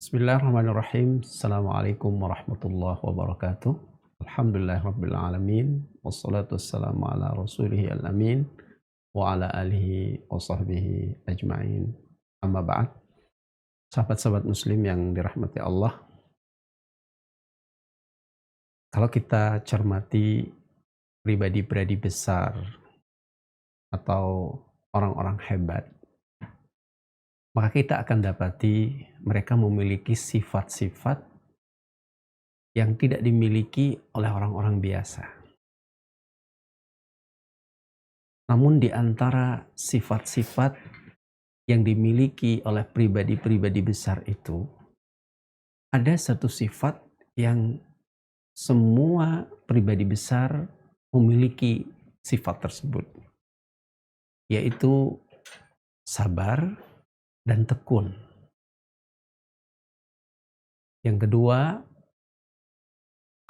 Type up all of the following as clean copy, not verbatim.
Bismillahirrahmanirrahim. Assalamualaikum warahmatullahi wabarakatuh. Alhamdulillah rabbil alamin. Wassalatu wassalamu ala rasulih al-amin. Wa ala alihi wa sahbihi ajma'in. Amma ba'd. Sahabat-sahabat muslim yang dirahmati Allah. Kalau kita cermati pribadi-pribadi besar atau orang-orang hebat, maka kita akan dapati mereka memiliki sifat-sifat yang tidak dimiliki oleh orang-orang biasa. Namun di antara sifat-sifat yang dimiliki oleh pribadi-pribadi besar itu, ada satu sifat yang semua pribadi besar memiliki sifat tersebut, yaitu sabar dan tekun. Yang kedua,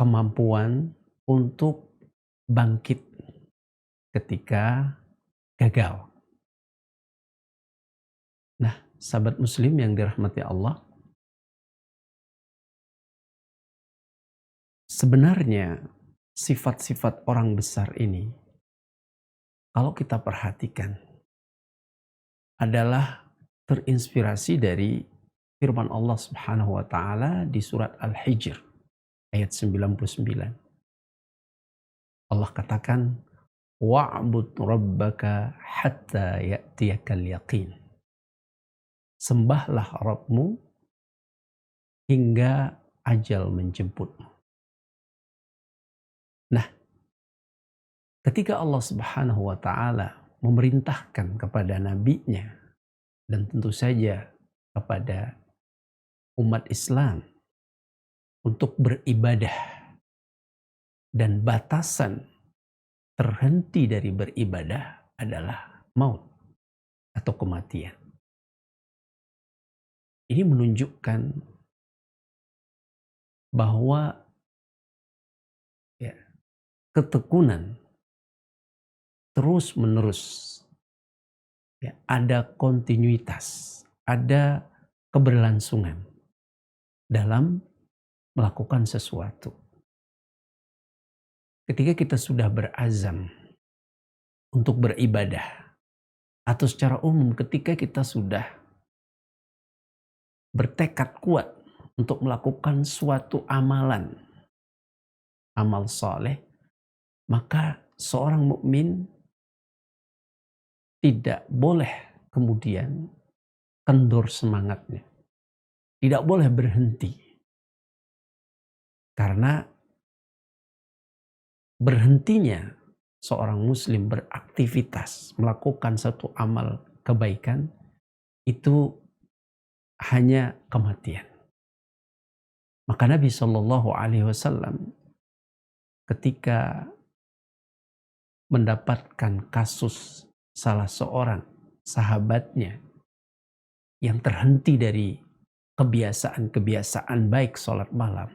kemampuan untuk bangkit ketika gagal. Nah, sahabat muslim yang dirahmati Allah, sebenarnya sifat-sifat orang besar ini, kalau kita perhatikan, adalah terinspirasi dari firman Allah Subhanahu wa taala di surat Al-Hijr ayat 99. Allah katakan, wa'bud rabbaka hatta ya'tiyakal yaqin. Sembahlah Rabbmu hingga ajal menjemputmu. Nah, ketika Allah Subhanahu wa taala memerintahkan kepada nabinya dan tentu saja kepada umat Islam untuk beribadah, dan batasan terhenti dari beribadah adalah maut atau kematian. Ini menunjukkan bahwa ketekunan terus menerus, ada kontinuitas, ada keberlangsungan dalam melakukan sesuatu. Ketika kita sudah berazam untuk beribadah, atau secara umum ketika kita sudah bertekad kuat untuk melakukan suatu amalan, amal soleh, maka seorang mukmin tidak boleh kemudian kendur semangatnya, tidak boleh berhenti, karena berhentinya seorang muslim beraktivitas melakukan satu amal kebaikan itu hanya kematian. Maka Nabi Shallallahu Alaihi Wasallam ketika mendapatkan kasus salah seorang sahabatnya yang terhenti dari kebiasaan-kebiasaan baik sholat malam,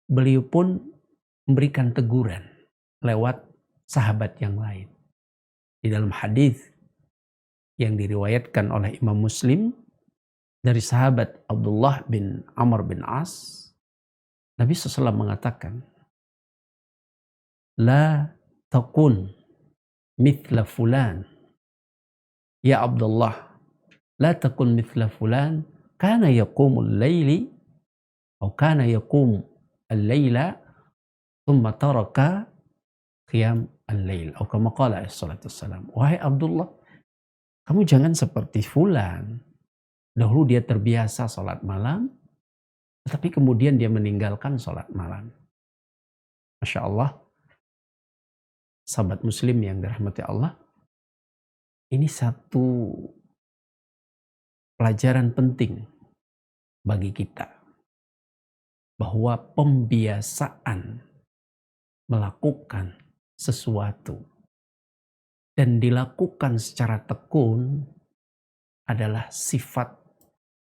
beliau pun memberikan teguran lewat sahabat yang lain. Di dalam hadis yang diriwayatkan oleh Imam Muslim dari sahabat Abdullah bin Amr bin As, Nabi SAW mengatakan, la takun mithla fulan. Ya Abdullah, la takun mithla fulan, kana yaqumul layli, atau kana yaqum al-layla, thumma taraka qiyam al-layl. Atau kama qala alaihissalatu wassalam. Wahai Abdullah, kamu jangan seperti fulan. Dahulu dia terbiasa sholat malam, tetapi kemudian dia meninggalkan sholat malam. Masya Allah, sahabat muslim yang dirahmati Allah, ini satu pelajaran penting bagi kita, bahwa pembiasaan melakukan sesuatu dan dilakukan secara tekun adalah sifat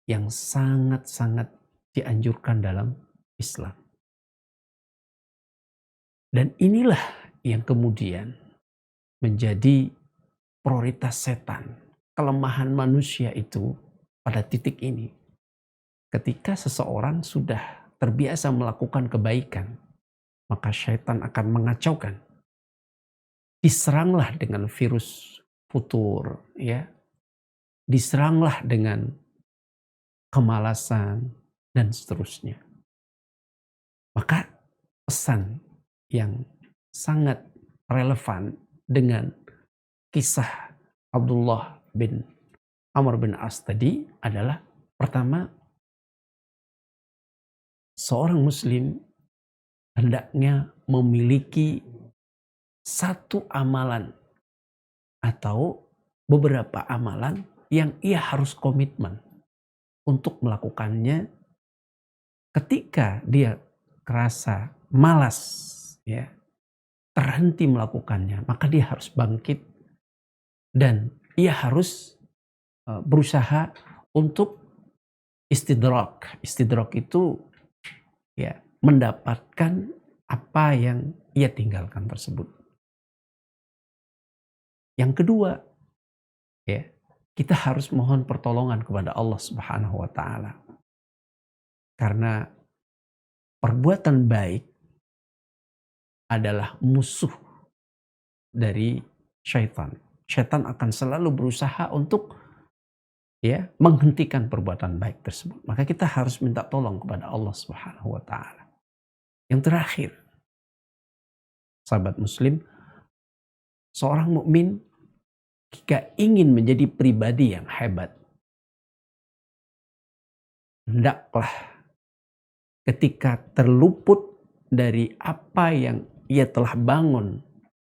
yang sangat-sangat dianjurkan dalam Islam. Dan inilah yang kemudian menjadi prioritas setan. Kelemahan manusia itu pada titik ini Ketika seseorang sudah terbiasa melakukan kebaikan, maka syaitan akan mengacaukan. Diseranglah dengan virus futur, ya. Diseranglah dengan kemalasan dan seterusnya. Maka pesan yang sangat relevan dengan kisah Abdullah bin Amr bin As tadi adalah, pertama, seorang muslim hendaknya memiliki satu amalan atau beberapa amalan yang ia harus komitmen untuk melakukannya. Ketika dia kerasa malas, ya, terhenti melakukannya, maka dia harus bangkit dan ia harus berusaha untuk istidrak. Istidrak itu, ya, mendapatkan apa yang ia tinggalkan tersebut. Yang kedua, ya, kita harus mohon pertolongan kepada Allah Subhanahu wa taala. Karena perbuatan baik adalah musuh dari syaitan. Syaitan akan selalu berusaha untuk, ya, menghentikan perbuatan baik tersebut. Maka kita harus minta tolong kepada Allah Subhanahu wa taala. Yang terakhir, sahabat muslim, seorang mukmin jika ingin menjadi pribadi yang hebat, hendaklah ketika terluput dari apa yang ia telah bangun,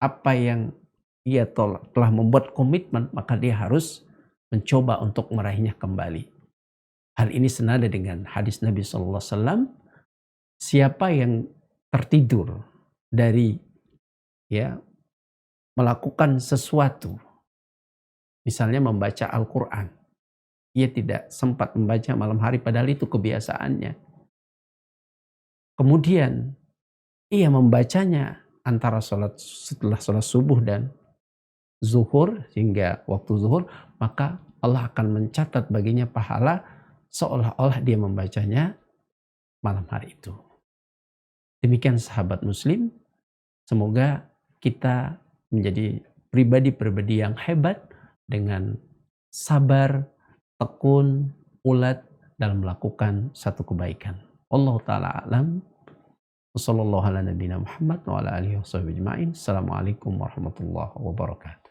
apa yang ia telah membuat komitmen, maka dia harus mencoba untuk meraihnya kembali. Hal ini senada dengan hadis Nabi SAW, siapa yang tertidur dari, ya, melakukan sesuatu, misalnya membaca Al-Quran, ia tidak sempat membaca malam hari padahal itu kebiasaannya. Kemudian ia membacanya antara setelah sholat subuh dan zuhur hingga waktu zuhur, maka Allah akan mencatat baginya pahala seolah-olah dia membacanya malam hari itu. Demikian sahabat muslim, semoga kita menjadi pribadi-pribadi yang hebat dengan sabar, tekun, ulet dalam melakukan satu kebaikan. Allah Ta'ala alam. Wassallallahu ala nabiyina Muhammad wa ala alihi wa sahbihi ajma'in. Assalamualaikum warahmatullahi wabarakatuh.